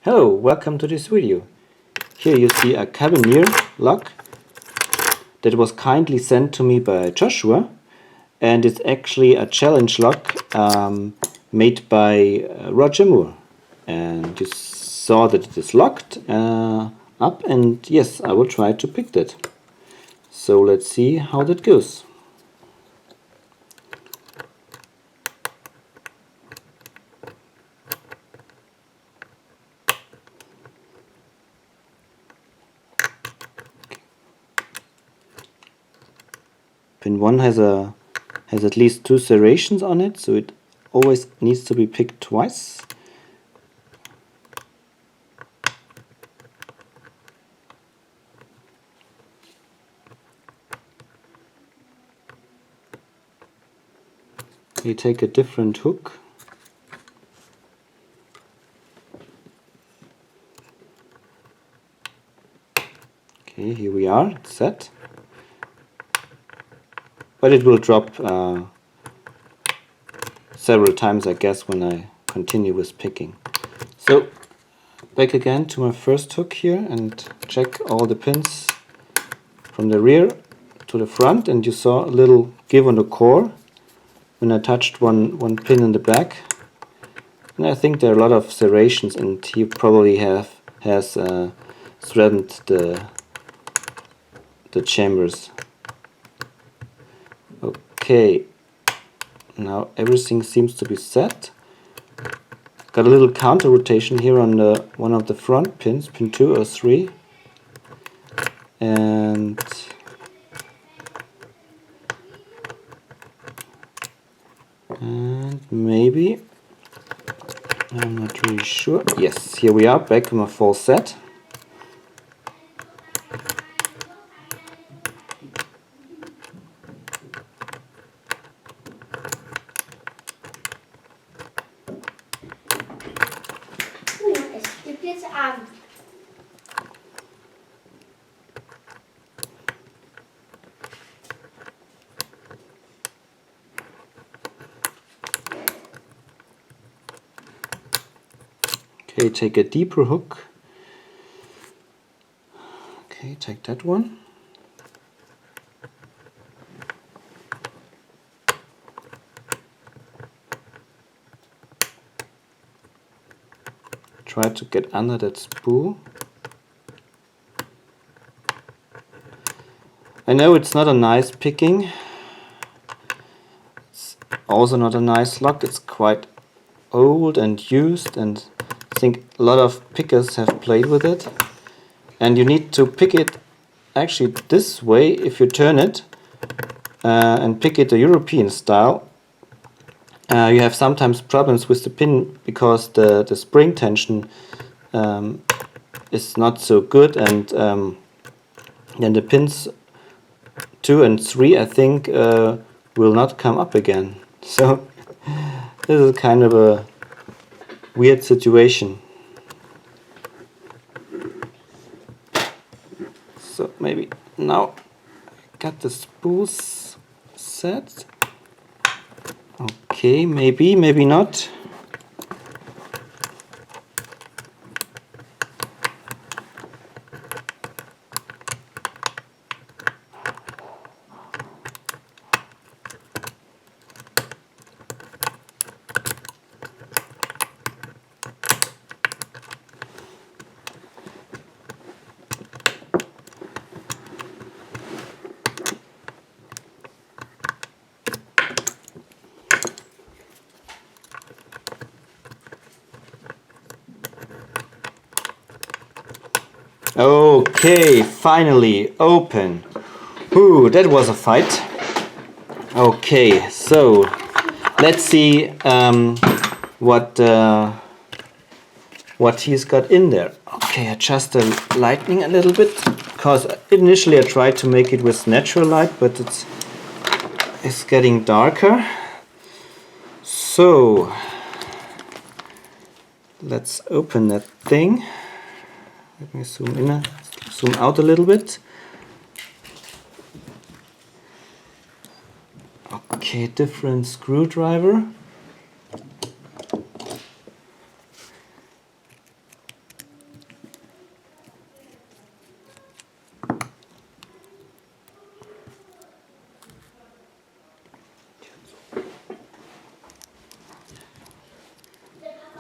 Hello, welcome to this video. Here you see a Carabiner lock that was kindly sent to me by Joshua, and it's actually a challenge lock made by Roger Moore. And you saw that it is locked up, and yes, I will try to pick that. So let's see how that goes. Pin 1 has at least 2 serrations on it, so it always needs to be picked twice. You take a different hook. Okay, here we are, it's set. But it will drop several times, I guess, when I continue with picking. So back again to my first hook here and check all the pins from the rear to the front, and you saw a little give on the core when I touched one pin in the back. And I think there are a lot of serrations, and he probably has threaded the chambers. Okay, now everything seems to be set. Got a little counter rotation here on one of the front pins, pin 2 or 3, and maybe, I'm not really sure. Yes, here we are, back to my full set. Okay, take a deeper hook. Okay, take that one. Try to get under that spool. I know it's not a nice picking. It's also not a nice lock. It's quite old and used, and I think a lot of pickers have played with it. And you need to pick it actually this way. If you turn it and pick it the European style, you have sometimes problems with the pin because the spring tension is not so good, and then the pins 2 and 3 I think will not come up again. So this is kind of a weird situation. So maybe now I got the spools set. Okay, maybe not. Okay, finally open. Ooh, that was a fight. Okay, so let's see what he's got in there. Okay, adjust the lighting a little bit, because initially I tried to make it with natural light, but it's getting darker. So let's open that thing. Let me zoom out a little bit. Okay, different screwdriver.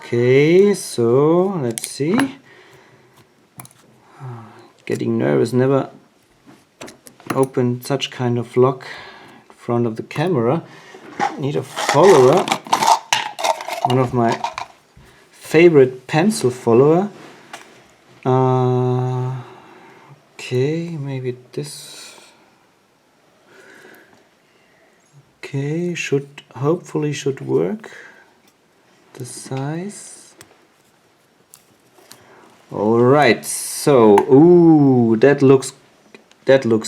Okay, so let's see. Getting nervous, never opened such kind of lock in front of the camera. Need a follower, one of my favorite pencil follower. Okay, maybe this. Okay, hopefully should work. The size. All right, so ooh, that looks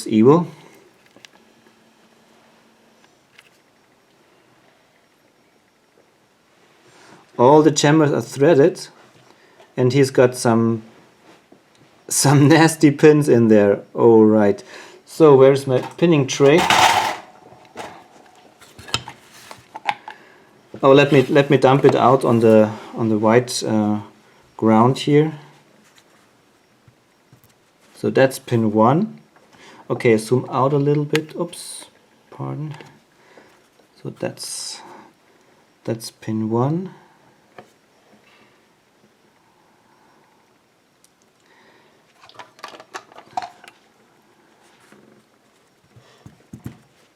evil. All the chambers are threaded, and he's got some nasty pins in there. All right, so where's my pinning tray? Oh, let me dump it out on the white ground here. So that's pin 1. Okay, zoom out a little bit. Oops, pardon. So that's pin 1.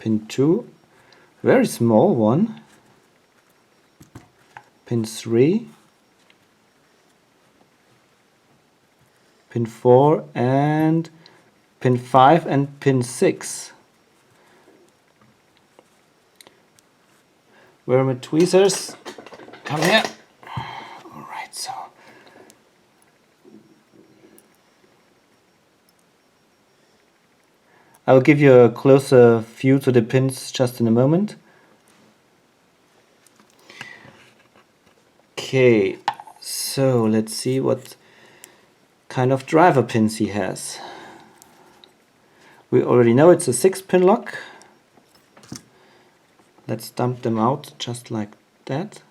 Pin 2, very small one. Pin 3. Pin 4 and pin 5 and pin 6. Where are my tweezers? Come here. Alright, so. I will give you a closer view to the pins just in a moment. Okay, so let's see what kind of driver pins he has. We already know it's a 6-pin lock. Let's dump them out just like that.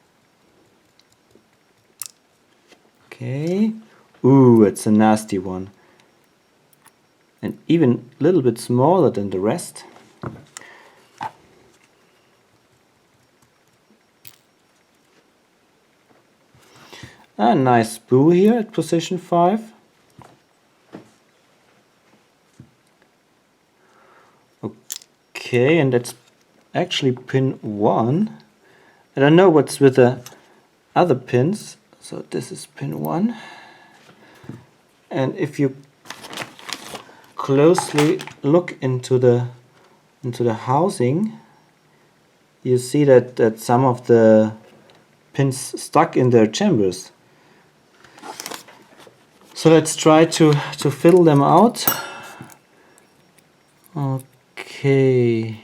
Okay. Ooh, it's a nasty one. And even a little bit smaller than the rest. A nice spool here at position 5. Okay, and that's actually pin 1. I don't know what's with the other pins. So this is pin 1. And if you closely look into the housing, you see that some of the pins stuck in their chambers. So let's try to fiddle them out. Okay.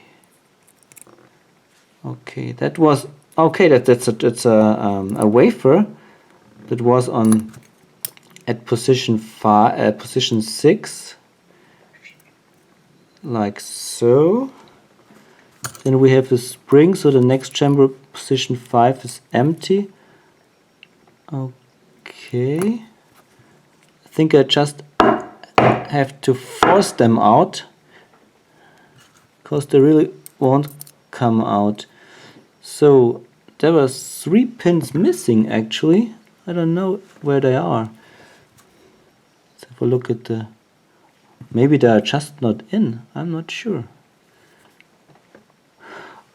Okay, that was okay. That's a wafer that was on at position 5, position 6, like so. Then we have a spring, so the next chamber, position 5, is empty. Okay. I think I just have to force them out, because they really won't come out. So there were 3 pins missing actually. I don't know where they are. Let's have a look at the... Maybe they are just not in. I'm not sure.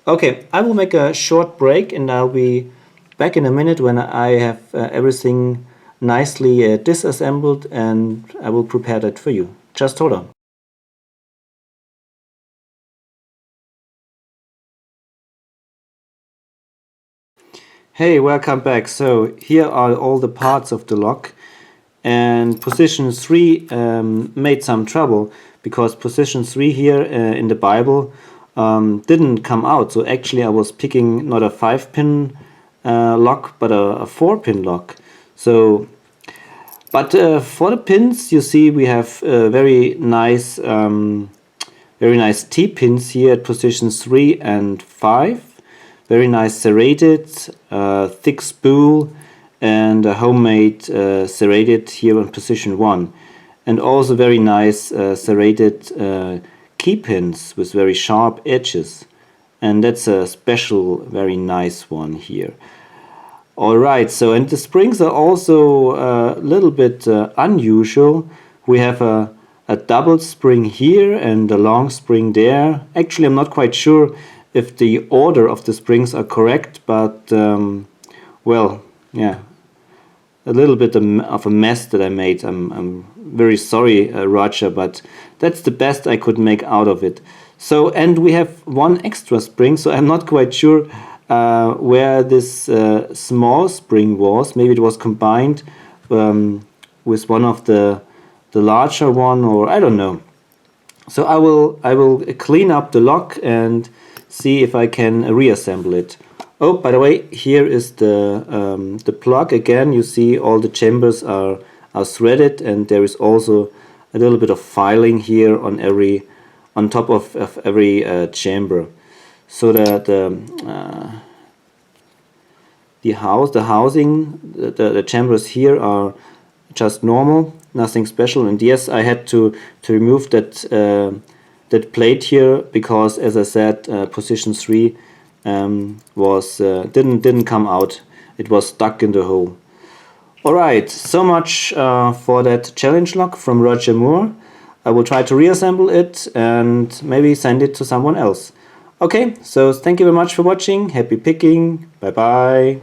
Okay, I will make a short break and I'll be back in a minute when I have everything nicely disassembled, and I will prepare that for you. Just hold on. Hey, welcome back. So here are all the parts of the lock, and position 3 made some trouble because position 3 here in the Bible didn't come out. So actually I was picking not a 5-pin lock but a 4-pin lock. So but for the pins, you see we have very nice T-pins here at positions 3 and 5. Very nice serrated, thick spool, and a homemade serrated here on position 1. And also very nice serrated key pins with very sharp edges. And that's a special, very nice one here. Alright, so and the springs are also a little bit unusual. We have a double spring here and a long spring there. Actually, I'm not quite sure if the order of the springs are correct, but well, yeah, a little bit of a mess that I made. I'm very sorry, Roger, but that's the best I could make out of it. So, and we have one extra spring, so I'm not quite sure where this small spring was. Maybe it was combined with one of the larger one, or I don't know. So I will clean up the lock and see if I can reassemble it. Oh, by the way, here is the plug again. You see all the chambers are threaded, and there is also a little bit of filing here on top of every chamber. So the housing, the chambers here are just normal, nothing special. And yes, I had to remove that plate here because, as I said, position 3 was didn't come out. It was stuck in the hole. Alright, so much for that challenge lock from Roger Moore. I will try to reassemble it and maybe send it to someone else. Okay, so thank you very much for watching. Happy picking. Bye bye.